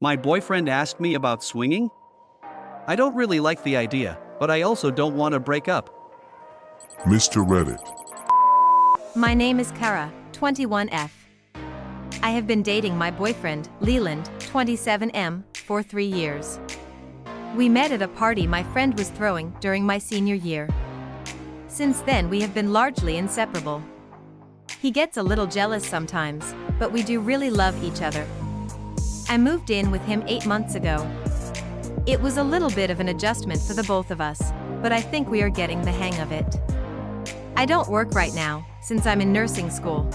My boyfriend asked me about swinging? I don't really like the idea, but I also don't want to break up. Mr. Reddit. My name is Kara, 21F. I have been dating my boyfriend, Leland, 27M, for 3 years. We met at a party my friend was throwing during my senior year. Since then we have been largely inseparable. He gets a little jealous sometimes, but we do really love each other. I moved in with him 8 months ago. It was a little bit of an adjustment for the both of us, but I think we are getting the hang of it. I don't work right now, since I'm in nursing school.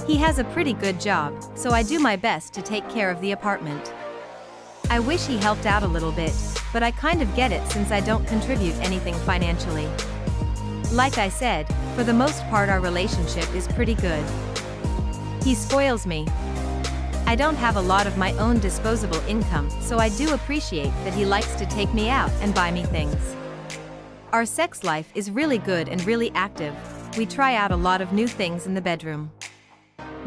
He has a pretty good job, so I do my best to take care of the apartment. I wish he helped out a little bit, but I kind of get it since I don't contribute anything financially. Like I said, for the most part our relationship is pretty good. He spoils me. I don't have a lot of my own disposable income, so I do appreciate that he likes to take me out and buy me things. Our sex life is really good and really active. We try out a lot of new things in the bedroom.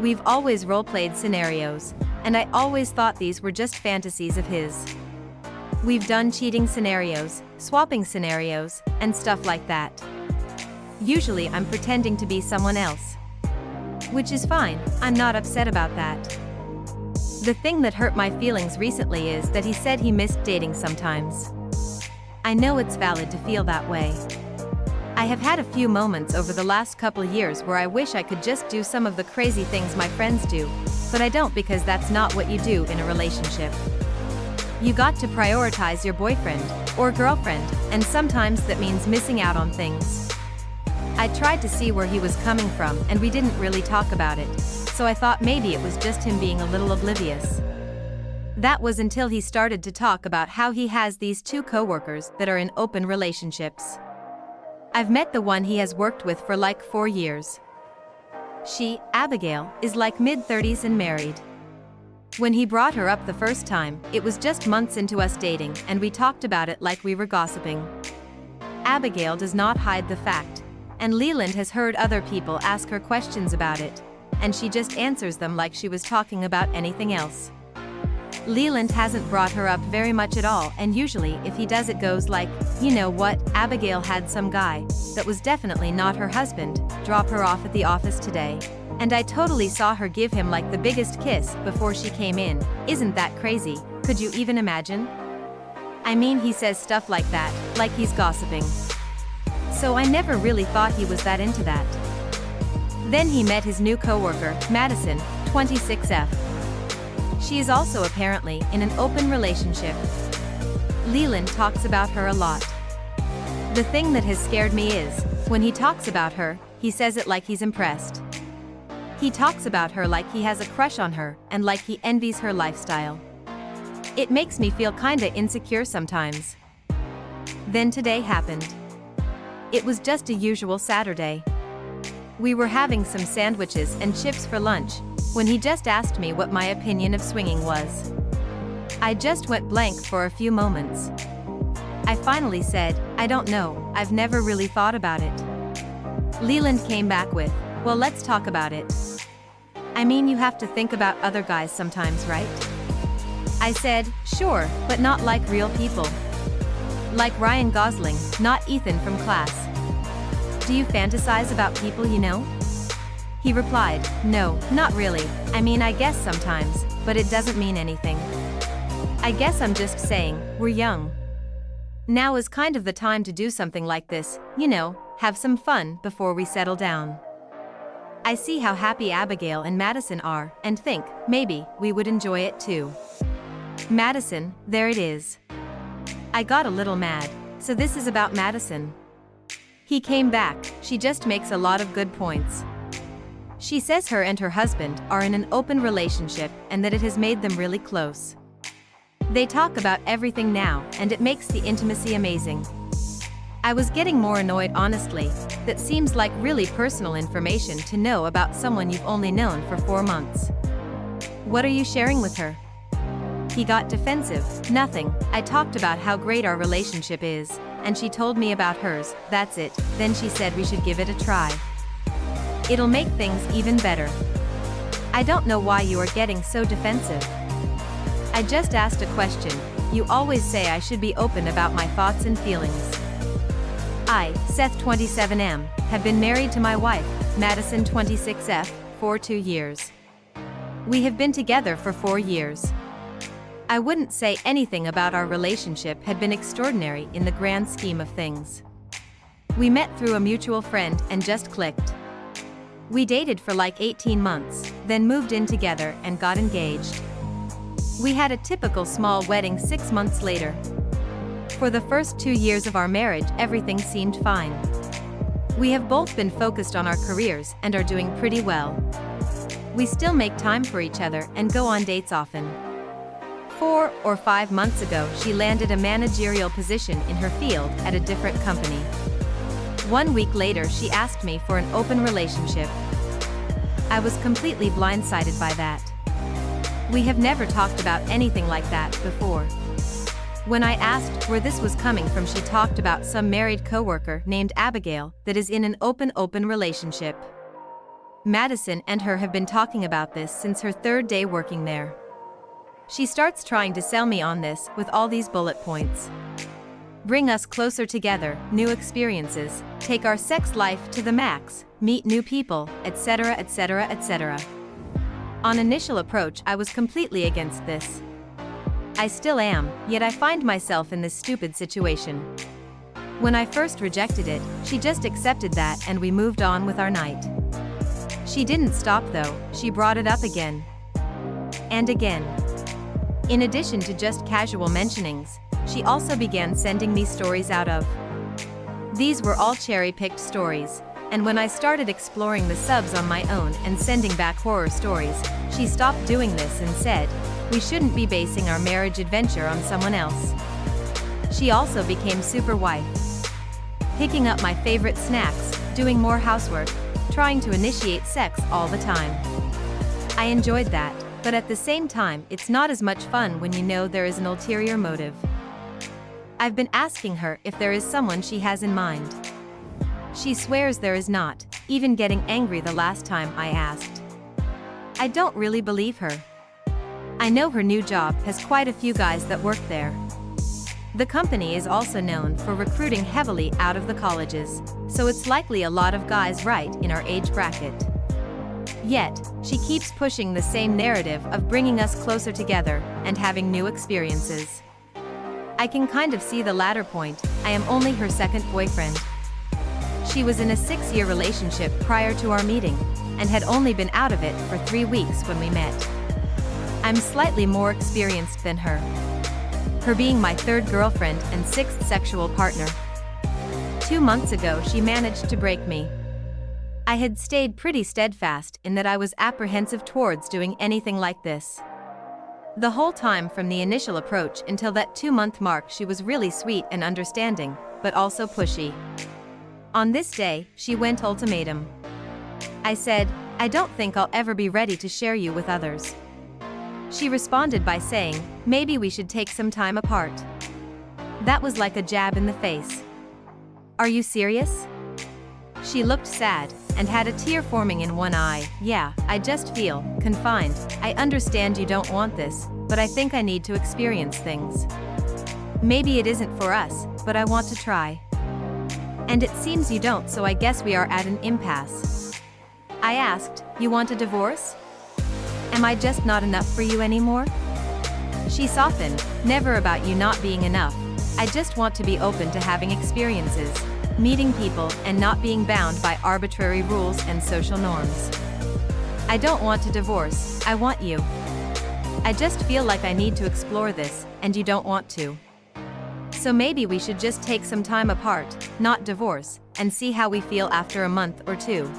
We've always role-played scenarios, and I always thought these were just fantasies of his. We've done cheating scenarios, swapping scenarios, and stuff like that. Usually I'm pretending to be someone else. Which is fine, I'm not upset about that. The thing that hurt my feelings recently is that he said he missed dating sometimes. I know it's valid to feel that way. I have had a few moments over the last couple years where I wish I could just do some of the crazy things my friends do, but I don't because that's not what you do in a relationship. You got to prioritize your boyfriend or girlfriend, and sometimes that means missing out on things. I tried to see where he was coming from and we didn't really talk about it, so I thought maybe it was just him being a little oblivious. That was until he started to talk about how he has these 2 coworkers that are in open relationships. I've met the one he has worked with for like 4 years. She, Abigail, is like mid-30s and married. When he brought her up the first time, it was just months into us dating and we talked about it like we were gossiping. Abigail does not hide the fact, and Leland has heard other people ask her questions about it, and she just answers them like she was talking about anything else. Leland hasn't brought her up very much at all, and usually if he does it goes like, you know what, Abigail had some guy, that was definitely not her husband, drop her off at the office today. And I totally saw her give him like the biggest kiss before she came in. Isn't that crazy? Could you even imagine? I mean, he says stuff like that, like he's gossiping. So I never really thought he was that into that. Then he met his new coworker, Madison, 26F. She is also apparently in an open relationship. Leland talks about her a lot. The thing that has scared me is, when he talks about her, he says it like he's impressed. He talks about her like he has a crush on her, and like he envies her lifestyle. It makes me feel kinda insecure sometimes. Then today happened. It was just a usual Saturday. We were having some sandwiches and chips for lunch, when he just asked me what my opinion of swinging was. I just went blank for a few moments. I finally said, I don't know, I've never really thought about it. Leland came back with, well, let's talk about it. I mean, you have to think about other guys sometimes, right? I said, sure, but not like real people. Like Ryan Gosling, not Ethan from Class. Do you fantasize about people you know? He replied, no, not really. I mean, I guess sometimes, but it doesn't mean anything. I guess I'm just saying, we're young. Now is kind of the time to do something like this, you know, have some fun before we settle down. I see how happy Abigail and Madison are, and think, maybe, we would enjoy it too. Madison, there it is. I got a little mad, so this is about Madison. He came back, she just makes a lot of good points. She says her and her husband are in an open relationship and that it has made them really close. They talk about everything now, and it makes the intimacy amazing. I was getting more annoyed, honestly. That seems like really personal information to know about someone you've only known for 4 months. What are you sharing with her? He got defensive. Nothing. I talked about how great our relationship is, and she told me about hers, that's it. Then she said we should give it a try. It'll make things even better. I don't know why you are getting so defensive. I just asked a question. You always say I should be open about my thoughts and feelings. I, Seth 27M, have been married to my wife, Madison 26F, for 2 years. We have been together for 4 years. I wouldn't say anything about our relationship had been extraordinary in the grand scheme of things. We met through a mutual friend and just clicked. We dated for like 18 months, then moved in together and got engaged. We had a typical small wedding 6 months later. For the first 2 years of our marriage, everything seemed fine. We have both been focused on our careers and are doing pretty well. We still make time for each other and go on dates often. 4 or 5 months ago, she landed a managerial position in her field at a different company. 1 week later, she asked me for an open relationship. I was completely blindsided by that. We have never talked about anything like that before. When I asked where this was coming from, she talked about some married coworker named Abigail that is in an open relationship. Madison and her have been talking about this since her 3rd day working there. She starts trying to sell me on this with all these bullet points. Bring us closer together, new experiences, take our sex life to the max, meet new people, etc., etc., etc. On initial approach, I was completely against this. I still am, yet I find myself in this stupid situation. When I first rejected it, she just accepted that and we moved on with our night. She didn't stop though, she brought it up again. And again. In addition to just casual mentionings, she also began sending me stories out of. These were all cherry-picked stories, and when I started exploring the subs on my own and sending back horror stories, she stopped doing this and said, we shouldn't be basing our marriage adventure on someone else. She also became super wife. Picking up my favorite snacks, doing more housework, trying to initiate sex all the time. I enjoyed that, but at the same time, it's not as much fun when you know there is an ulterior motive. I've been asking her if there is someone she has in mind. She swears there is not, even getting angry the last time I asked. I don't really believe her. I know her new job has quite a few guys that work there. The company is also known for recruiting heavily out of the colleges, so it's likely a lot of guys right in our age bracket. Yet, she keeps pushing the same narrative of bringing us closer together and having new experiences. I can kind of see the latter point. I am only her 2nd boyfriend. She was in a 6-year relationship prior to our meeting, and had only been out of it for 3 weeks when we met. I'm slightly more experienced than her. Her being my 3rd girlfriend and 6th sexual partner. 2 months ago, she managed to break me. I had stayed pretty steadfast in that I was apprehensive towards doing anything like this. The whole time from the initial approach until that 2-month mark, she was really sweet and understanding, but also pushy. On this day, she went ultimatum. I said, I don't think I'll ever be ready to share you with others. She responded by saying, maybe we should take some time apart. That was like a jab in the face. Are you serious? She looked sad, and had a tear forming in one eye. Yeah, I just feel confined. I understand you don't want this, but I think I need to experience things. Maybe it isn't for us, but I want to try. And it seems you don't, so I guess we are at an impasse. I asked, you want a divorce? Am I just not enough for you anymore? She softened, never about you not being enough. I just want to be open to having experiences, meeting people, and not being bound by arbitrary rules and social norms. I don't want to divorce, I want you. I just feel like I need to explore this, and you don't want to. So maybe we should just take some time apart, not divorce, and see how we feel after a month or 2.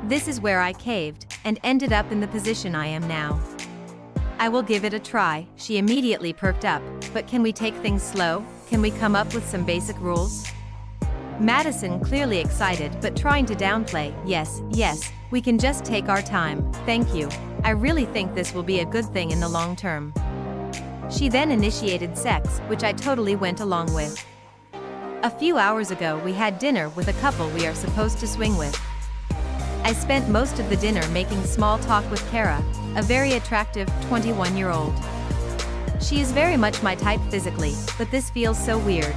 This is where I caved, and ended up in the position I am now. I will give it a try. She immediately perked up, but can we take things slow? Can we come up with some basic rules? Madison clearly excited but trying to downplay, yes, we can just take our time, thank you. I really think this will be a good thing in the long term. She then initiated sex, which I totally went along with. A few hours ago we had dinner with a couple we are supposed to swing with. I spent most of the dinner making small talk with Kara, a very attractive 21-year-old. She is very much my type physically, but this feels so weird.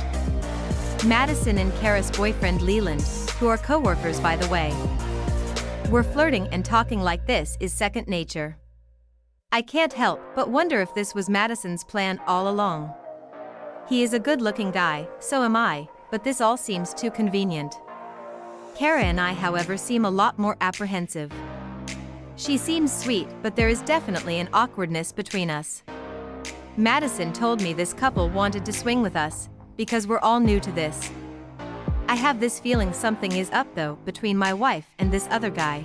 Madison and Kara's boyfriend Leland, who are co-workers by the way. We're flirting and talking like this is second nature. I can't help but wonder if this was Madison's plan all along. He is a good-looking guy, so am I, but this all seems too convenient. Kara and I, however, seem a lot more apprehensive. She seems sweet, but there is definitely an awkwardness between us. Madison told me this couple wanted to swing with us, because we're all new to this. I have this feeling something is up though, between my wife and this other guy.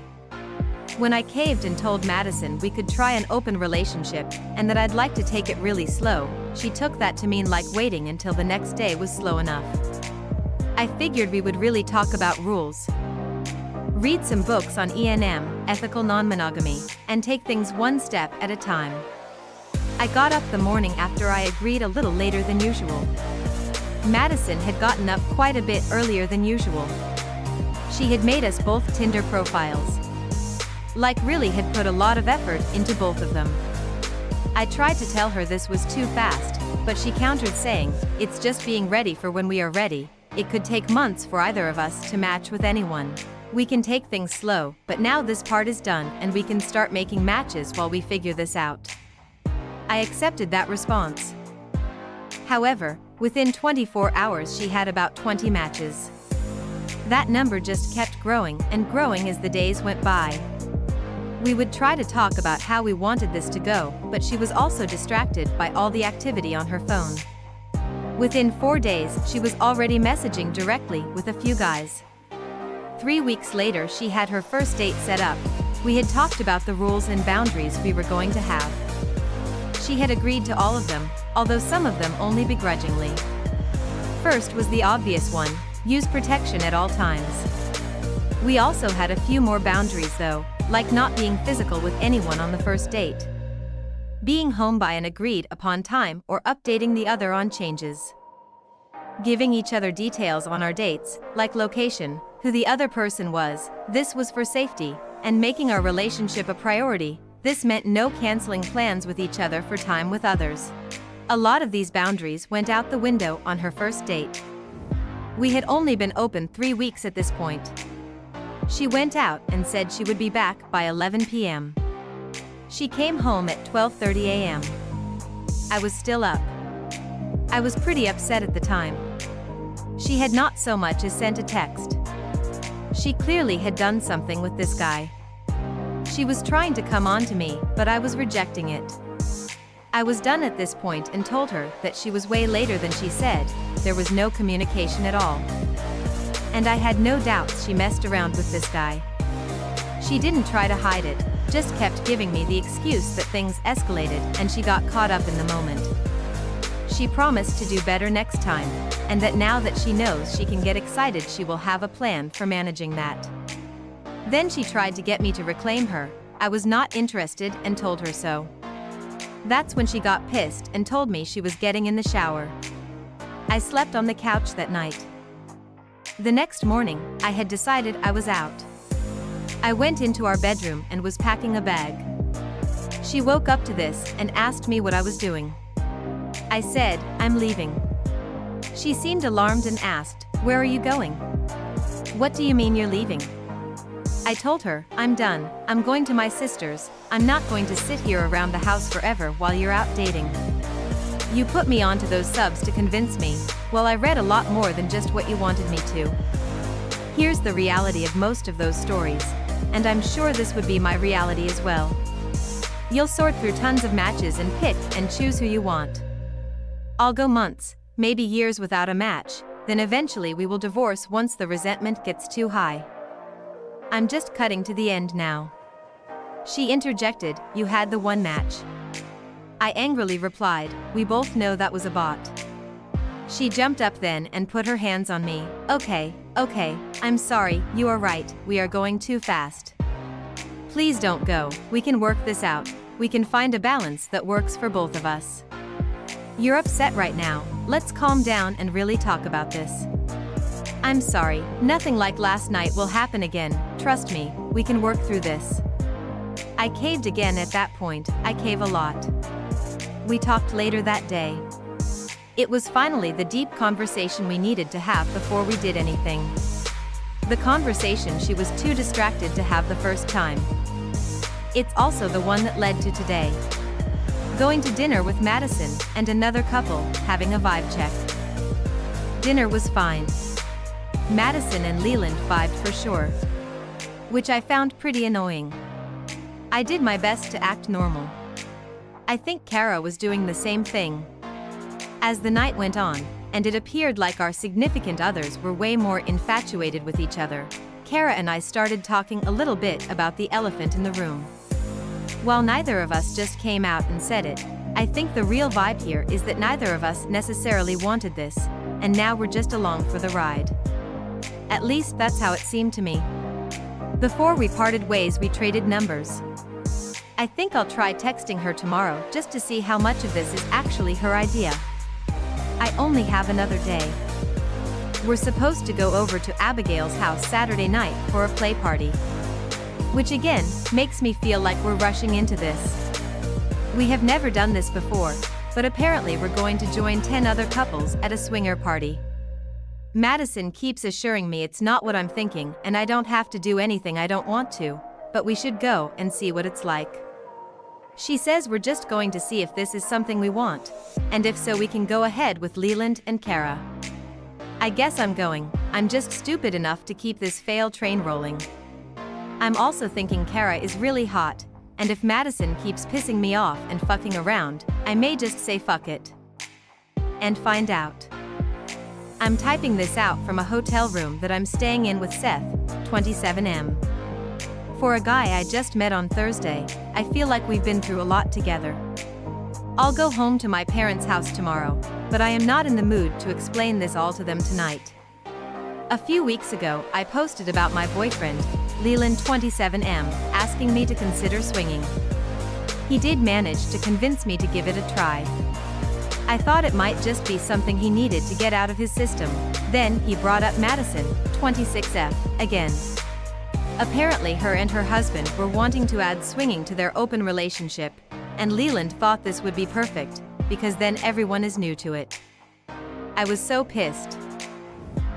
When I caved and told Madison we could try an open relationship, and that I'd like to take it really slow, she took that to mean like waiting until the next day was slow enough. I figured we would really talk about rules. Read some books on ENM, ethical non-monogamy, and take things one step at a time. I got up the morning after I agreed a little later than usual. Madison had gotten up quite a bit earlier than usual. She had made us both Tinder profiles. Like really had put a lot of effort into both of them. I tried to tell her this was too fast, but she countered saying, "It's just being ready for when we are ready. It could take months for either of us to match with anyone. We can take things slow, but now this part is done and we can start making matches while we figure this out." I accepted that response. However, within 24 hours she had about 20 matches. That number just kept growing and growing as the days went by. We would try to talk about how we wanted this to go, but she was also distracted by all the activity on her phone. Within 4 days, she was already messaging directly with a few guys. 3 weeks later she had her first date set up. We had talked about the rules and boundaries we were going to have. She had agreed to all of them, although some of them only begrudgingly. First was the obvious one: use protection at all times. We also had a few more boundaries though, like not being physical with anyone on the first date, being home by an agreed upon time, or updating the other on changes. Giving each other details on our dates, like location, who the other person was, this was for safety, and making our relationship a priority. This meant no canceling plans with each other for time with others. A lot of these boundaries went out the window on her first date. We had only been open 3 weeks at this point. She went out and said she would be back by 11 p.m. She came home at 12:30 a.m. I was still up. I was pretty upset at the time. She had not so much as sent a text. She clearly had done something with this guy. She was trying to come on to me, but I was rejecting it. I was done at this point and told her that she was way later than she said. There was no communication at all. And I had no doubts she messed around with this guy. She didn't try to hide it, just kept giving me the excuse that things escalated and she got caught up in the moment. She promised to do better next time, and that now that she knows she can get excited she will have a plan for managing that. Then she tried to get me to reclaim her. I was not interested and told her so. That's when she got pissed and told me she was getting in the shower. I slept on the couch that night. The next morning, I had decided I was out. I went into our bedroom and was packing a bag. She woke up to this and asked me what I was doing. I said, "I'm leaving." She seemed alarmed and asked, "Where are you going?" "What do you mean you're leaving?" I told her, "I'm done, I'm going to my sister's, I'm not going to sit here around the house forever while you're out dating. You put me onto those subs to convince me. Well, I read a lot more than just what you wanted me to. Here's the reality of most of those stories, and I'm sure this would be my reality as well. You'll sort through tons of matches and pick and choose who you want. I'll go months, maybe years without a match, then eventually we will divorce once the resentment gets too high. I'm just cutting to the end now." She interjected, "You had the one match." I angrily replied, "We both know that was a bot." She jumped up then and put her hands on me. Okay, I'm sorry, you are right, we are going too fast. Please don't go, we can work this out, we can find a balance that works for both of us. You're upset right now, let's calm down and really talk about this. I'm sorry, nothing like last night will happen again, trust me, we can work through this. I caved again at that point, I cave a lot. We talked later that day. It was finally the deep conversation we needed to have before we did anything. The conversation she was too distracted to have the first time. It's also the one that led to today. Going to dinner with Madison and another couple, having a vibe check. Dinner was fine. Madison and Leland vibed for sure. Which I found pretty annoying. I did my best to act normal. I think Kara was doing the same thing. As the night went on, and it appeared like our significant others were way more infatuated with each other, Kara and I started talking a little bit about the elephant in the room. While neither of us just came out and said it, I think the real vibe here is that neither of us necessarily wanted this, and now we're just along for the ride. At least that's how it seemed to me. Before we parted ways, we traded numbers. I think I'll try texting her tomorrow just to see how much of this is actually her idea. I only have another day. We're supposed to go over to Abigail's house Saturday night for a play party. Which again, makes me feel like we're rushing into this. We have never done this before, but apparently we're going to join 10 other couples at a swinger party. Madison keeps assuring me it's not what I'm thinking and I don't have to do anything I don't want to, but we should go and see what it's like. She says we're just going to see if this is something we want, and if so we can go ahead with Leland and Kara. I guess I'm going. I'm just stupid enough to keep this fail train rolling. I'm also thinking Kara is really hot, and if Madison keeps pissing me off and fucking around, I may just say fuck it. And find out. I'm typing this out from a hotel room that I'm staying in with Seth, 27M. For a guy I just met on Thursday, I feel like we've been through a lot together. I'll go home to my parents' house tomorrow, but I am not in the mood to explain this all to them tonight. A few weeks ago, I posted about my boyfriend, Leland 27M, asking me to consider swinging. He did manage to convince me to give it a try. I thought it might just be something he needed to get out of his system. Then he brought up Madison, 26F, again. Apparently her and her husband were wanting to add swinging to their open relationship, and Leland thought this would be perfect, because then everyone is new to it. I was so pissed.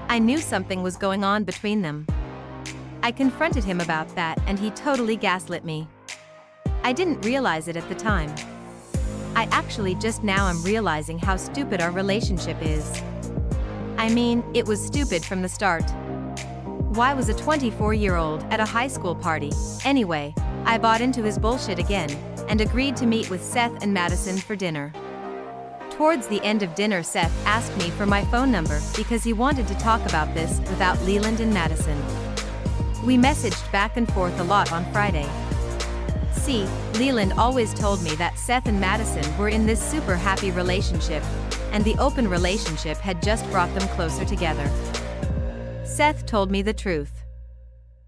I knew something was going on between them. I confronted him about that and he totally gaslit me. I didn't realize it at the time. I actually just now am realizing how stupid our relationship is. I mean, it was stupid from the start. Why was a 24-year-old at a high school party? Anyway, I bought into his bullshit again, and agreed to meet with Seth and Madison for dinner. Towards the end of dinner, Seth asked me for my phone number because he wanted to talk about this without Leland and Madison. We messaged back and forth a lot on Friday. See, Leland always told me that Seth and Madison were in this super happy relationship, and the open relationship had just brought them closer together. Seth told me the truth.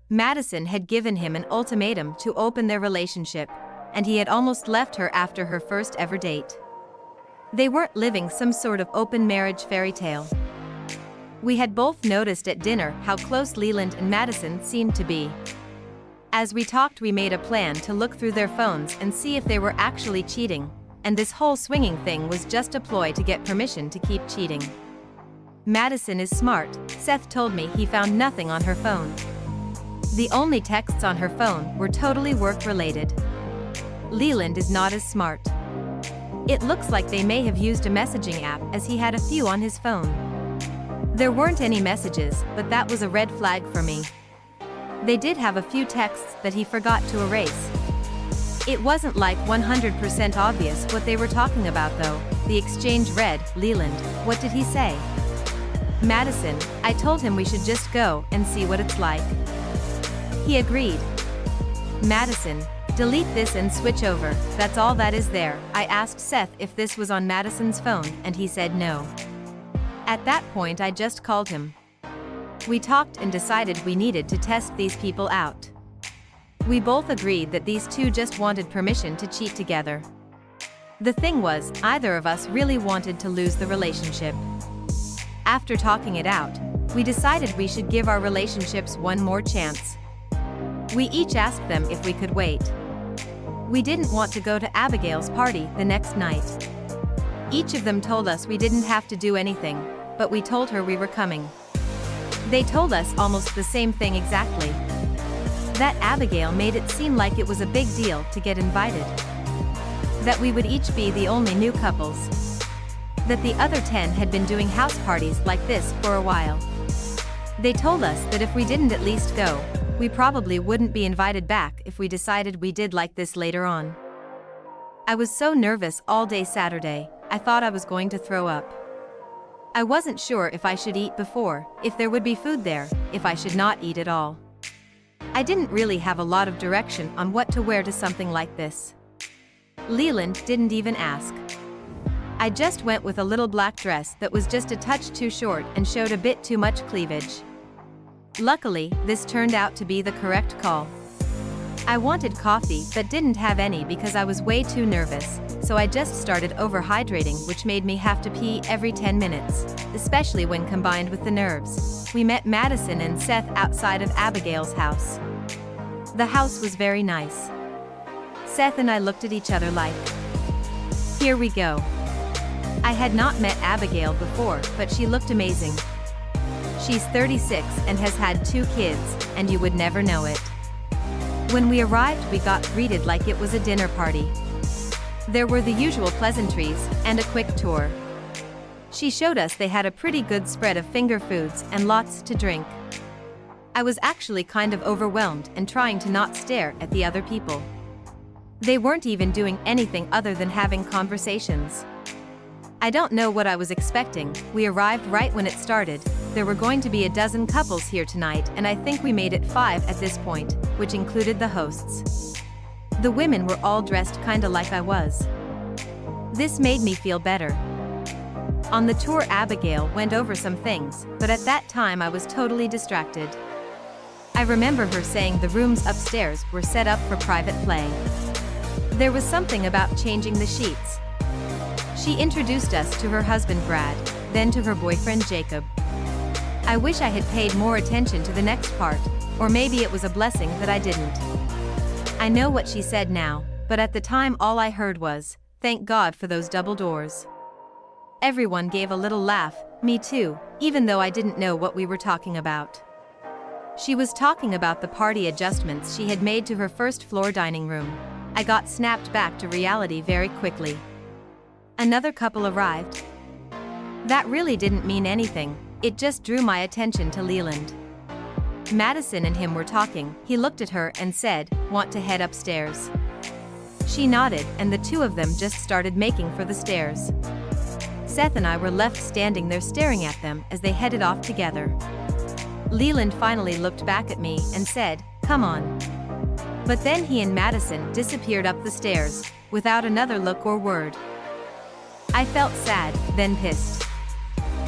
Madison had given him an ultimatum to open their relationship, and he had almost left her after her first ever date. They weren't living some sort of open marriage fairy tale. We had both noticed at dinner how close Leland and Madison seemed to be. As we talked, we made a plan to look through their phones and see if they were actually cheating, and this whole swinging thing was just a ploy to get permission to keep cheating. Madison is smart. Seth told me he found nothing on her phone. The only texts on her phone were totally work-related. Leland is not as smart. It looks like they may have used a messaging app as he had a few on his phone. There weren't any messages, but that was a red flag for me. They did have a few texts that he forgot to erase. It wasn't like 100% obvious what they were talking about though. The exchange read, "Leland, what did he say?" Madison, I told him we should just go and see what it's like. He agreed. Madison, delete this and switch over, that's all that is there. I asked Seth if this was on Madison's phone, and he said no. At that point I just called him. We talked and decided we needed to test these people out. We both agreed that these two just wanted permission to cheat together. The thing was, either of us really wanted to lose the relationship. After talking it out, we decided we should give our relationships one more chance. We each asked them if we could wait. We didn't want to go to Abigail's party the next night. Each of them told us we didn't have to do anything, but we told her we were coming. They told us almost the same thing exactly. That Abigail made it seem like it was a big deal to get invited. That we would each be the only new couples. That the other 10 had been doing house parties like this for a while. They told us that if we didn't at least go, we probably wouldn't be invited back if we decided we did like this later on. I was so nervous all day Saturday, I thought I was going to throw up. I wasn't sure if I should eat before, if there would be food there, if I should not eat at all. I didn't really have a lot of direction on what to wear to something like this. Leland didn't even ask. I just went with a little black dress that was just a touch too short and showed a bit too much cleavage. Luckily, this turned out to be the correct call. I wanted coffee but didn't have any because I was way too nervous, so I just started overhydrating, which made me have to pee every 10 minutes, especially when combined with the nerves. We met Madison and Seth outside of Abigail's house. The house was very nice. Seth and I looked at each other like, here we go. I had not met Abigail before, but she looked amazing. She's 36 and has had 2 kids, and you would never know it. When we arrived, we got greeted like it was a dinner party. There were the usual pleasantries, and a quick tour. She showed us they had a pretty good spread of finger foods and lots to drink. I was actually kind of overwhelmed and trying to not stare at the other people. They weren't even doing anything other than having conversations. I don't know what I was expecting. We arrived right when it started. There were going to be a dozen couples here tonight, and I think we made it 5 at this point, which included the hosts. The women were all dressed kinda like I was. This made me feel better. On the tour, Abigail went over some things, but at that time I was totally distracted. I remember her saying the rooms upstairs were set up for private play. There was something about changing the sheets. She introduced us to her husband Brad, then to her boyfriend Jacob. I wish I had paid more attention to the next part, or maybe it was a blessing that I didn't. I know what she said now, but at the time all I heard was, thank God for those double doors. Everyone gave a little laugh, me too, even though I didn't know what we were talking about. She was talking about the party adjustments she had made to her first floor dining room. I got snapped back to reality very quickly. Another couple arrived. That really didn't mean anything, it just drew my attention to Leland. Madison and him were talking. He looked at her and said, "Want to head upstairs?" She nodded, and the 2 of them just started making for the stairs. Seth and I were left standing there staring at them as they headed off together. Leland finally looked back at me and said, "Come on." But then he and Madison disappeared up the stairs, without another look or word. I felt sad, then pissed.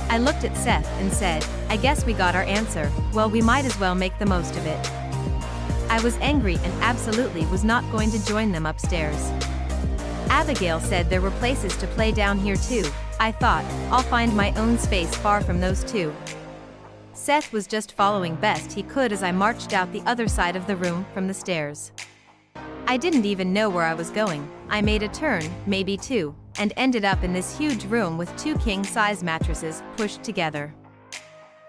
I looked at Seth and said, I guess we got our answer, well, we might as well make the most of it. I was angry and absolutely was not going to join them upstairs. Abigail said there were places to play down here too. I thought, I'll find my own space far from those 2. Seth was just following best he could as I marched out the other side of the room from the stairs. I didn't even know where I was going. I made a turn, maybe 2, and ended up in this huge room with 2 king-size mattresses pushed together.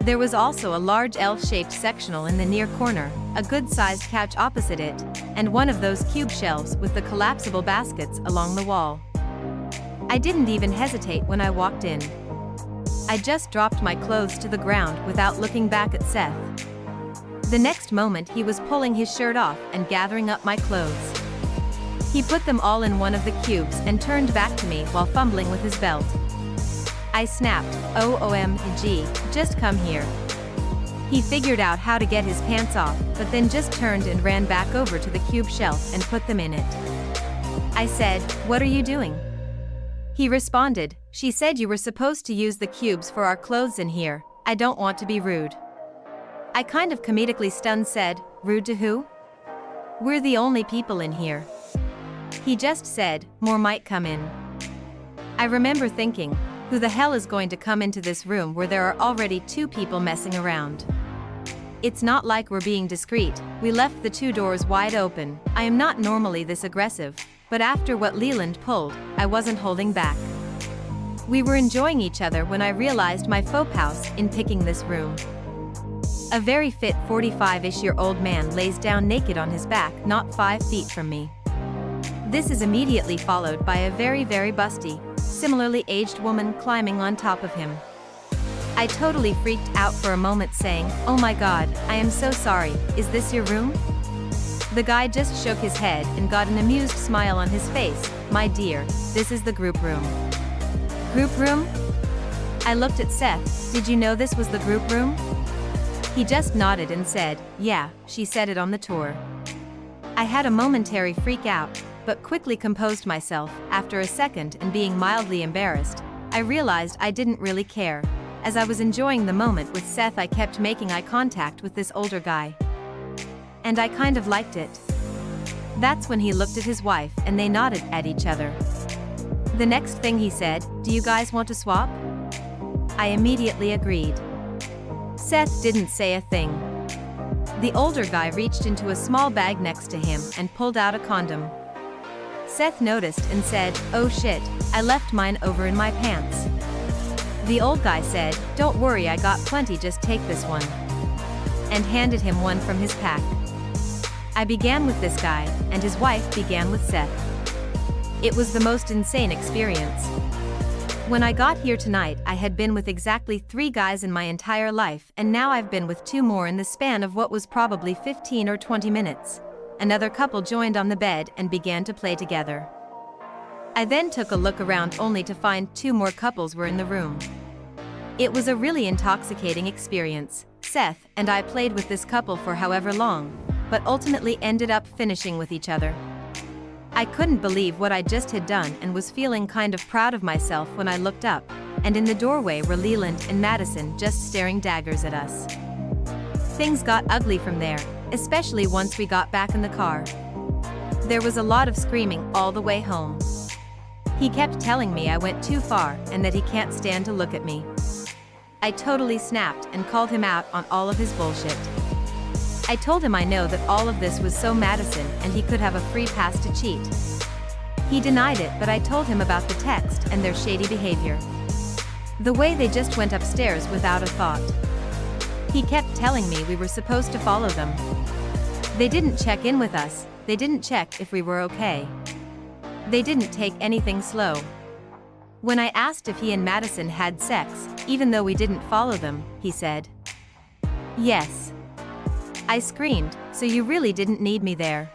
There was also a large L-shaped sectional in the near corner, a good-sized couch opposite it, and one of those cube shelves with the collapsible baskets along the wall. I didn't even hesitate when I walked in. I just dropped my clothes to the ground without looking back at Seth. The next moment he was pulling his shirt off and gathering up my clothes. He put them all in one of the cubes and turned back to me while fumbling with his belt. I snapped, OMG, just come here. He figured out how to get his pants off, but then just turned and ran back over to the cube shelf and put them in it. I said, what are you doing? He responded, she said you were supposed to use the cubes for our clothes in here. I don't want to be rude. I kind of comedically stunned said, rude to who? We're the only people in here. He just said, more might come in. I remember thinking, who the hell is going to come into this room where there are already 2 people messing around? It's not like we're being discreet, we left the 2 doors wide open. I am not normally this aggressive, but after what Leland pulled, I wasn't holding back. We were enjoying each other when I realized my faux pas in picking this room. A very fit 45-ish-year-old man lays down naked on his back not 5 feet from me. This is immediately followed by a very busty, similarly aged woman climbing on top of him. I totally freaked out for a moment saying, "Oh my god, I am so sorry, is this your room?" The guy just shook his head and got an amused smile on his face. "My dear, this is the group room." Group room? I looked at Seth. "Did you know this was the group room?" He just nodded and said, "Yeah, she said it on the tour." I had a momentary freak out, but quickly composed myself. After a second and being mildly embarrassed, I realized I didn't really care. As I was enjoying the moment with Seth, I kept making eye contact with this older guy. And I kind of liked it. That's when he looked at his wife and they nodded at each other. The next thing he said, "Do you guys want to swap?" I immediately agreed. Seth didn't say a thing. The older guy reached into a small bag next to him and pulled out a condom. Seth noticed and said, "Oh shit, I left mine over in my pants." The old guy said, "Don't worry, I got plenty, just take this one," and handed him one from his pack. I began with this guy, and his wife began with Seth. It was the most insane experience. When I got here tonight, I had been with exactly 3 guys in my entire life, and now I've been with 2 more in the span of what was probably 15 or 20 minutes. Another couple joined on the bed and began to play together. I then took a look around only to find 2 more couples were in the room. It was a really intoxicating experience. Seth and I played with this couple for however long, but ultimately ended up finishing with each other. I couldn't believe what I just had done and was feeling kind of proud of myself when I looked up, and in the doorway were Leland and Madison just staring daggers at us. Things got ugly from there, especially once we got back in the car. There was a lot of screaming all the way home. He kept telling me I went too far and that he can't stand to look at me. I totally snapped and called him out on all of his bullshit. I told him I know that all of this was so Madison and he could have a free pass to cheat. He denied it, but I told him about the text and their shady behavior. The way they just went upstairs without a thought. He kept telling me we were supposed to follow them. They didn't check in with us, they didn't check if we were okay. They didn't take anything slow. When I asked if he and Madison had sex, even though we didn't follow them, he said, "Yes." I screamed, "So you really didn't need me there?"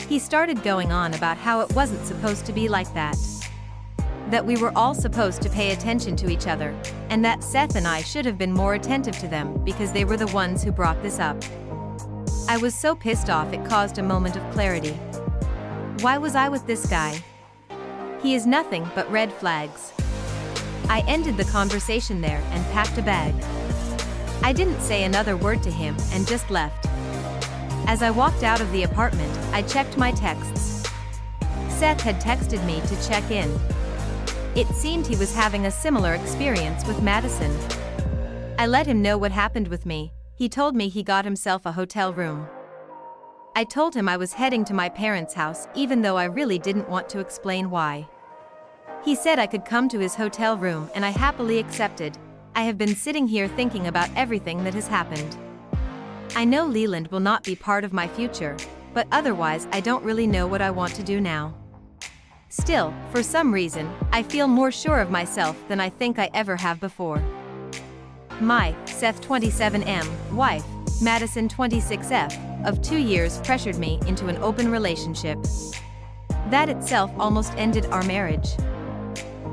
He started going on about how it wasn't supposed to be like that. That we were all supposed to pay attention to each other, and that Seth and I should have been more attentive to them because they were the ones who brought this up. I was so pissed off it caused a moment of clarity. Why was I with this guy? He is nothing but red flags. I ended the conversation there and packed a bag. I didn't say another word to him and just left. As I walked out of the apartment, I checked my texts. Seth had texted me to check in. It seemed he was having a similar experience with Madison. I let him know what happened with me. He told me he got himself a hotel room. I told him I was heading to my parents' house even though I really didn't want to explain why. He said I could come to his hotel room and I happily accepted. I have been sitting here thinking about everything that has happened. I know Leland will not be part of my future, but otherwise I don't really know what I want to do now. Still, for some reason, I feel more sure of myself than I think I ever have before. My, Seth 27M, wife, Madison 26F, of 2 years pressured me into an open relationship. That itself almost ended our marriage.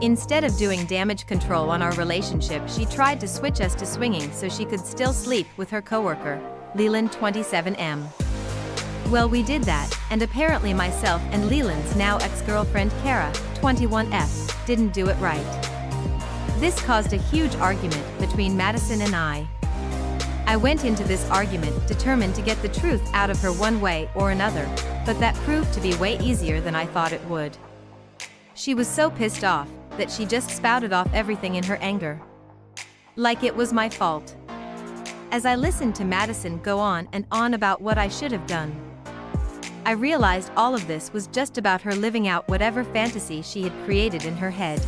Instead of doing damage control on our relationship, she tried to switch us to swinging so she could still sleep with her coworker, Leland 27M. Well, we did that, and apparently myself and Leland's now ex-girlfriend Kara, 21F, didn't do it right. This caused a huge argument between Madison and I. I went into this argument determined to get the truth out of her one way or another, but that proved to be way easier than I thought it would. She was so pissed off that she just spouted off everything in her anger. Like it was my fault. As I listened to Madison go on and on about what I should have done, I realized all of this was just about her living out whatever fantasy she had created in her head.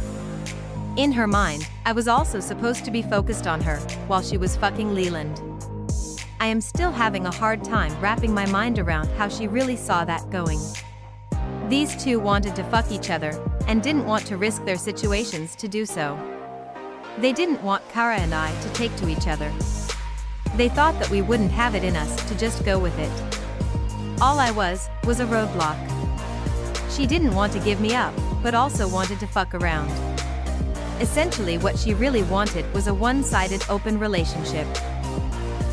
In her mind, I was also supposed to be focused on her, while she was fucking Leland. I am still having a hard time wrapping my mind around how she really saw that going. These two wanted to fuck each other, and didn't want to risk their situations to do so. They didn't want Kara and I to take to each other. They thought that we wouldn't have it in us to just go with it. All I was a roadblock. She didn't want to give me up, but also wanted to fuck around. Essentially what she really wanted was a one-sided open relationship.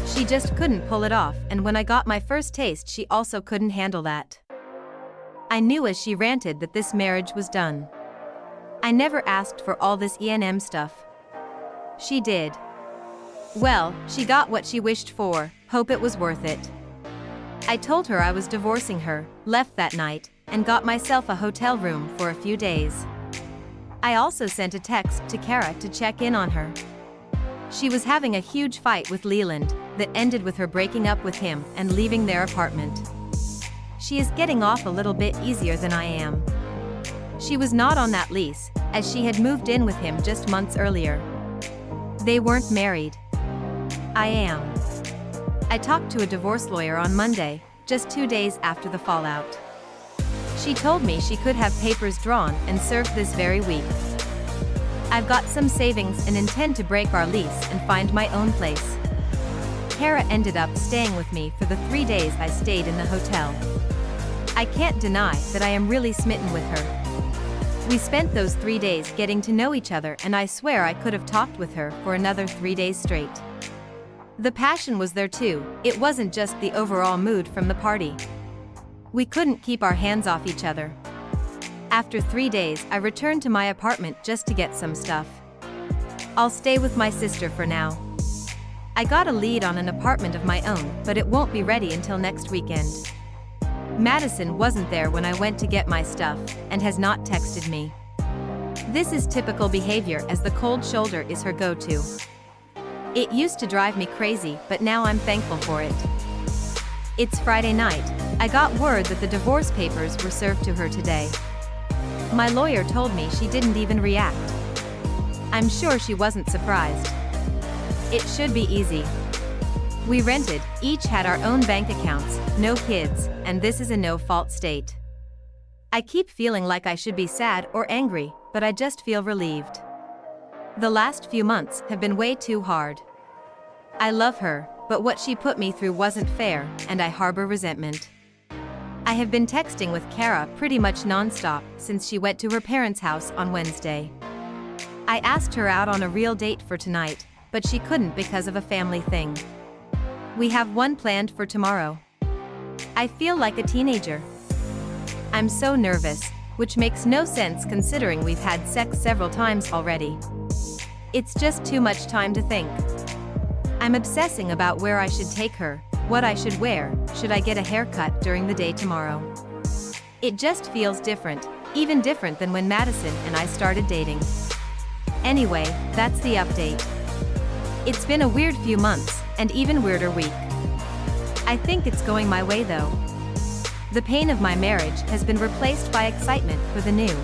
She just couldn't pull it off, and when I got my first taste she also couldn't handle that. I knew as she ranted that this marriage was done. I never asked for all this E&M stuff. She did. Well, she got what she wished for, hope it was worth it. I told her I was divorcing her, left that night, and got myself a hotel room for a few days. I also sent a text to Kara to check in on her. She was having a huge fight with Leland, that ended with her breaking up with him and leaving their apartment. She is getting off a little bit easier than I am. She was not on that lease, as she had moved in with him just months earlier. They weren't married. I am. I talked to a divorce lawyer on Monday, just 2 days after the fallout. She told me she could have papers drawn and served this very week. I've got some savings and intend to break our lease and find my own place. Kara ended up staying with me for the 3 days I stayed in the hotel. I can't deny that I am really smitten with her. We spent those 3 days getting to know each other, and I swear I could have talked with her for another 3 days straight. The passion was there too, it wasn't just the overall mood from the party. We couldn't keep our hands off each other. After 3 days, I returned to my apartment just to get some stuff. I'll stay with my sister for now. I got a lead on an apartment of my own, but it won't be ready until next weekend. Madison wasn't there when I went to get my stuff, and has not texted me. This is typical behavior, as the cold shoulder is her go-to. It used to drive me crazy, but now I'm thankful for it. It's Friday night. I got word that the divorce papers were served to her today. My lawyer told me she didn't even react. I'm sure she wasn't surprised. It should be easy. We rented, each had our own bank accounts, no kids, and this is a no-fault state. I keep feeling like I should be sad or angry, but I just feel relieved. The last few months have been way too hard. I love her, but what she put me through wasn't fair, and I harbor resentment. I have been texting with Kara pretty much non-stop since she went to her parents' house on Wednesday. I asked her out on a real date for tonight, but she couldn't because of a family thing. We have one planned for tomorrow. I feel like a teenager. I'm so nervous, which makes no sense considering we've had sex several times already. It's just too much time to think. I'm obsessing about where I should take her, what I should wear, should I get a haircut during the day tomorrow. It just feels different, even different than when Madison and I started dating. Anyway, that's the update. It's been a weird few months, and even weirder week. I think it's going my way though. The pain of my marriage has been replaced by excitement for the new.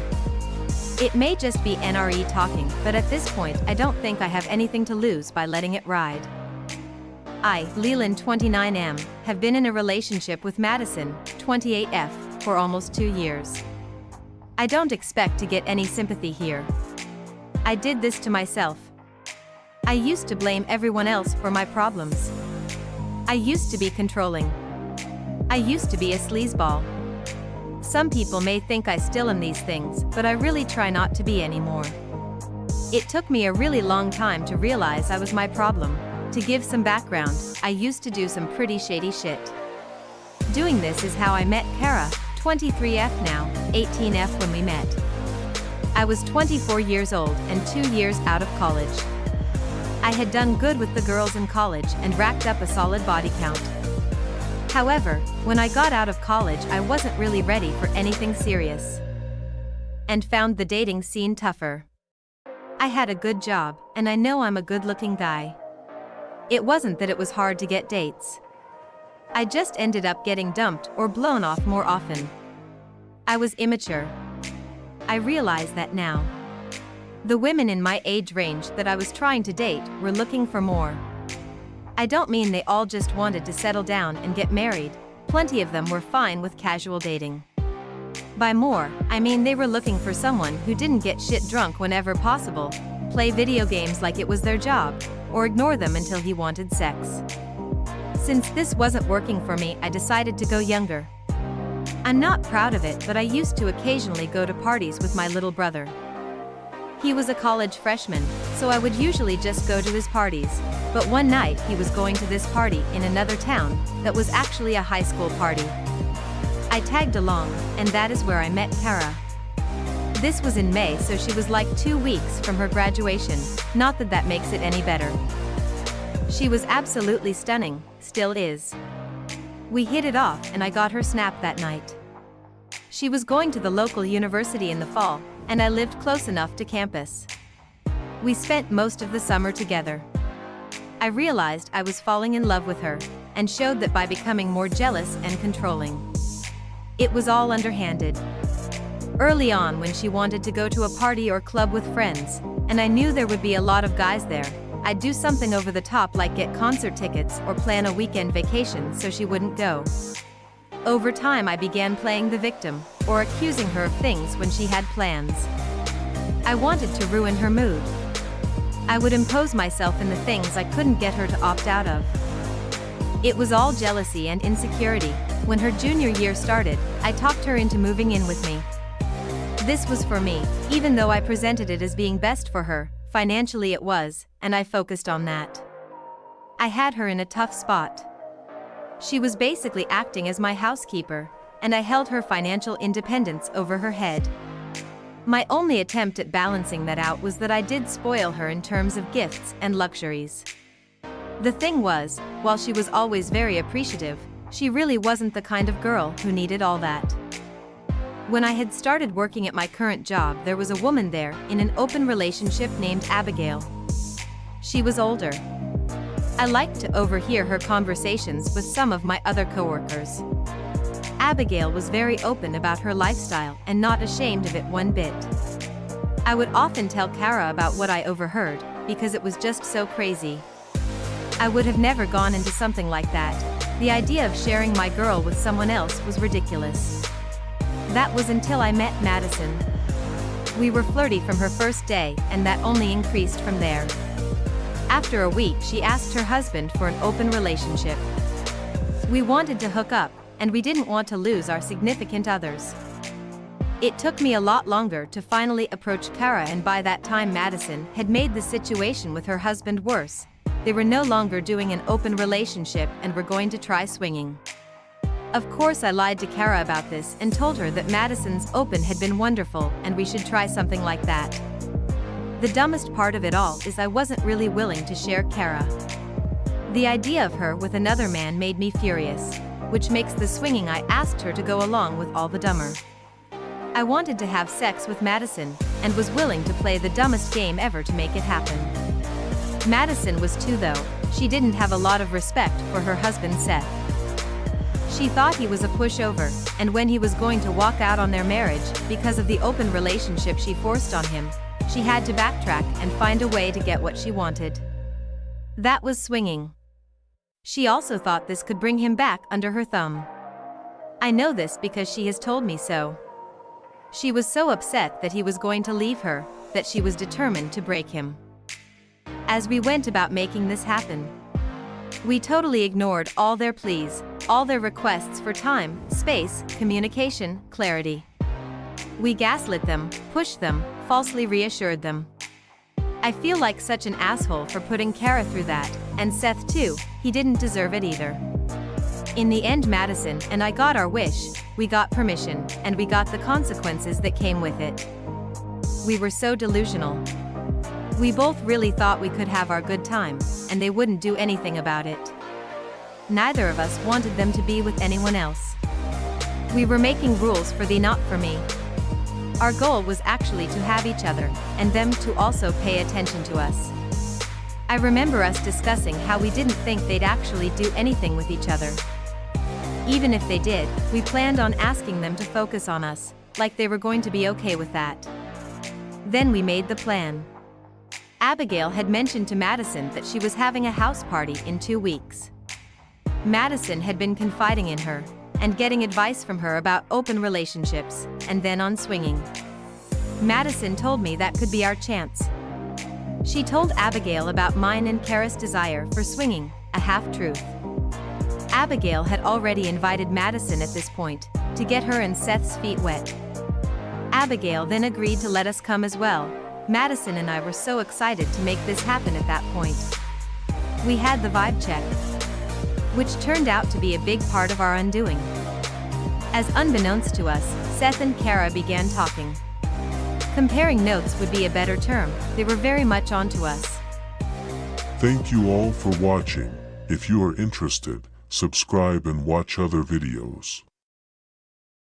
It may just be NRE talking, but at this point I don't think I have anything to lose by letting it ride. I, Leland 29M, have been in a relationship with Madison, 28F, for almost 2 years. I don't expect to get any sympathy here. I did this to myself. I used to blame everyone else for my problems. I used to be controlling. I used to be a sleazeball. Some people may think I still am these things, but I really try not to be anymore. It took me a really long time to realize I was my problem. To give some background, I used to do some pretty shady shit. Doing this is how I met Kara, 23F now, 18F when we met. I was 24 years old and 2 years out of college. I had done good with the girls in college and racked up a solid body count. However, when I got out of college I wasn't really ready for anything serious. And found the dating scene tougher. I had a good job, and I know I'm a good-looking guy. It wasn't that it was hard to get dates. I just ended up getting dumped or blown off more often. I was immature. I realize that now. The women in my age range that I was trying to date were looking for more. I don't mean they all just wanted to settle down and get married, plenty of them were fine with casual dating. By more, I mean they were looking for someone who didn't get shit drunk whenever possible, play video games like it was their job, or ignore them until he wanted sex. Since this wasn't working for me, I decided to go younger. I'm not proud of it, but I used to occasionally go to parties with my little brother. He was a college freshman, so I would usually just go to his parties, but one night he was going to this party in another town that was actually a high school party. I tagged along, and that is where I met Kara. This was in May, so she was like 2 weeks from her graduation, not that that makes it any better. She was absolutely stunning, still is. We hit it off and I got her snap that night. She was going to the local university in the fall, and I lived close enough to campus. We spent most of the summer together. I realized I was falling in love with her, and showed that by becoming more jealous and controlling. It was all underhanded. Early on, when she wanted to go to a party or club with friends, and I knew there would be a lot of guys there, I'd do something over the top like get concert tickets or plan a weekend vacation so she wouldn't go. Over time I began playing the victim, or accusing her of things when she had plans. I wanted to ruin her mood. I would impose myself in the things I couldn't get her to opt out of. It was all jealousy and insecurity. When her junior year started, I talked her into moving in with me. This was for me, even though I presented it as being best for her, financially it was, and I focused on that. I had her in a tough spot. She was basically acting as my housekeeper, and I held her financial independence over her head. My only attempt at balancing that out was that I did spoil her in terms of gifts and luxuries. The thing was, while she was always very appreciative, she really wasn't the kind of girl who needed all that. When I had started working at my current job, there was a woman there in an open relationship named Abigail. She was older. I liked to overhear her conversations with some of my other coworkers. Abigail was very open about her lifestyle and not ashamed of it one bit. I would often tell Kara about what I overheard, because it was just so crazy. I would have never gone into something like that. The idea of sharing my girl with someone else was ridiculous. That was until I met Madison. We were flirty from her first day, and that only increased from there. After a week, she asked her husband for an open relationship. We wanted to hook up, and we didn't want to lose our significant others. It took me a lot longer to finally approach Kara, and by that time Madison had made the situation with her husband worse. They were no longer doing an open relationship and were going to try swinging. Of course I lied to Kara about this and told her that Madison's open had been wonderful and we should try something like that. The dumbest part of it all is I wasn't really willing to share Kara. The idea of her with another man made me furious, which makes the swinging I asked her to go along with all the dumber. I wanted to have sex with Madison, and was willing to play the dumbest game ever to make it happen. Madison was too, though. She didn't have a lot of respect for her husband Seth. She thought he was a pushover, and when he was going to walk out on their marriage, because of the open relationship she forced on him, she had to backtrack and find a way to get what she wanted. That was swinging. She also thought this could bring him back under her thumb. I know this because she has told me so. She was so upset that he was going to leave her, that she was determined to break him. As we went about making this happen, we totally ignored all their pleas, all their requests for time, space, communication, clarity. We gaslit them, pushed them, falsely reassured them. I feel like such an asshole for putting Kara through that, and Seth too. He didn't deserve it either. In the end, Madison and I got our wish. We got permission, and we got the consequences that came with it. We were so delusional. We both really thought we could have our good time, and they wouldn't do anything about it. Neither of us wanted them to be with anyone else. We were making rules for thee, not for me. Our goal was actually to have each other, and them to also pay attention to us. I remember us discussing how we didn't think they'd actually do anything with each other. Even if they did, we planned on asking them to focus on us, like they were going to be okay with that. Then we made the plan. Abigail had mentioned to Madison that she was having a house party in 2 weeks. Madison had been confiding in her and getting advice from her about open relationships and then on swinging. Madison told me that could be our chance. She told Abigail about mine and Kara's desire for swinging, a half-truth. Abigail had already invited Madison at this point to get her and Seth's feet wet. Abigail then agreed to let us come as well. Madison and I were so excited to make this happen at that point. We had the vibe check, which turned out to be a big part of our undoing. As unbeknownst to us, Seth and Kara began talking. Comparing notes would be a better term. They were very much onto us. Thank you all for watching. If you are interested, subscribe and watch other videos.